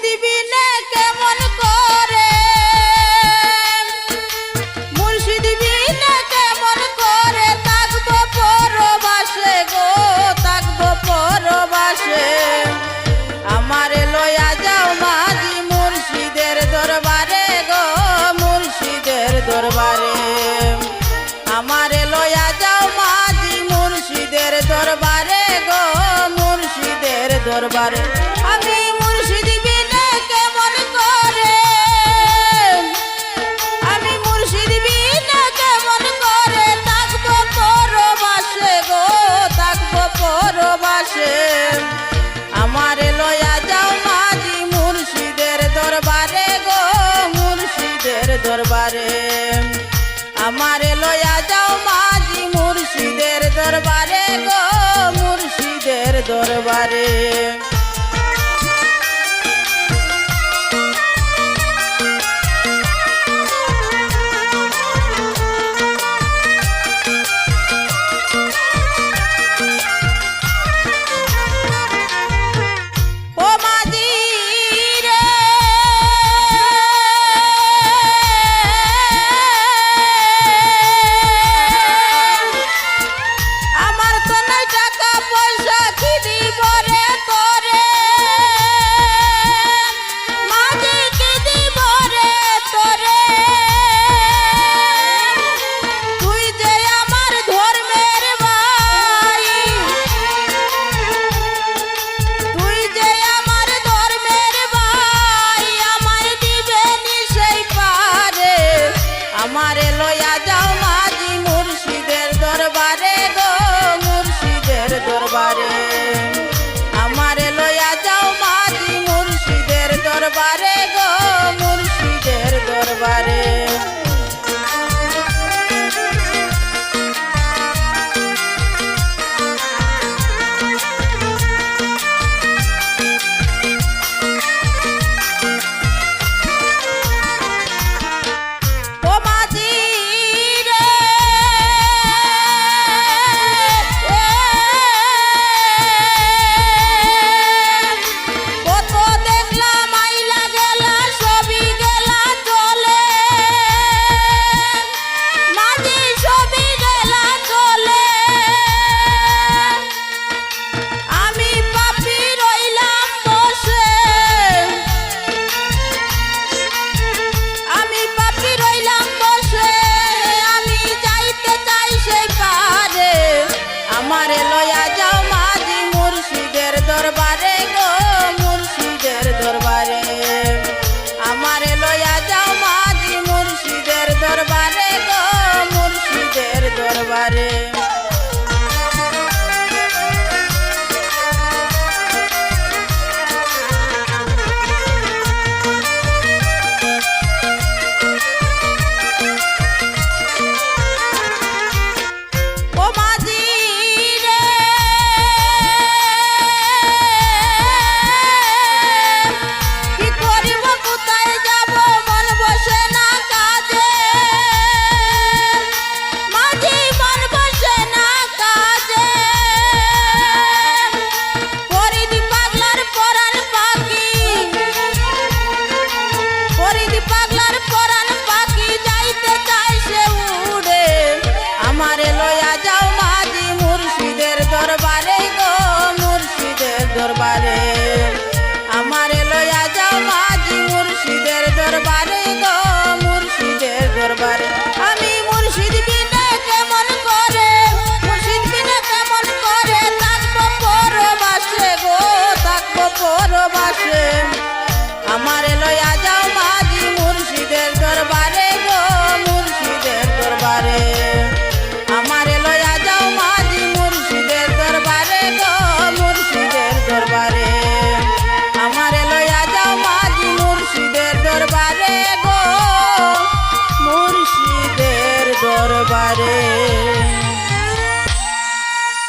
মুর্শিদ বিনে কেমন করে, মুর্শিদ বিনে কেমন করে থাকবো পরবাসে গো, থাকবো পরবাসে। আমারে লইয়া যাও মাঝি মুর্শিদের দরবারে গো, মুর্শিদের দরবারে। আমারে লইয়া যাও মাঝি মুর্শিদের দরবারে গো, মুর্শিদের দরবারে। আমি মুর্শিদ বিনে কেমন করে, আমি মুর্শিদ বিনে কেমন করে থাকবো পরবাসে গো, থাকবো পরবাসে। আমারে লইয়া যাও মাঝি মুর্শিদের দরবারে গো, মুর্শিদের দরবারে। আমারে লইয়া যাও মাঝি মুর্শিদের দরবারে গো, মুর্শিদের দরবারে। আমারে লইয়া যাও মাঝি মুর্শিদের দরবারে গো, মুর্শিদের দরবারে। আমারে লইয়া যাও মাঝি মুর্শিদের দরবারে গো, মুর্শিদের দরবারে। আমারে লইয়া যাও মাঝি মুর্শিদের দরবারে গো, মুর্শিদের দরবারে। আমারে লইয়া যাও মাঝি মুর্শিদের দরবারে গো, মুর্শিদের দরবারে। আমারে লইয়া যাও মাঝি মুর্শিদের দরবারে গো, মুর্শিদের দরবারে। আমি মুর্শিদ বিনে কেমন করে, মুর্শিদ বিনে কেমন করে থাকবো পরবাসে গো, থাকবো পরবাসে। আমারে লইয়া যাও মাঝি মুর্শিদের দরবারে গো, মুর্শিদের দরবারে। আমারে লইয়া যাও মাঝি মুর্শিদের দরবারে গো, মুর্শিদের দরবারে। আমারে লইয়া যাও মাঝি মুর্শিদের দরবারে গো, মুর্শিদের দরবারে।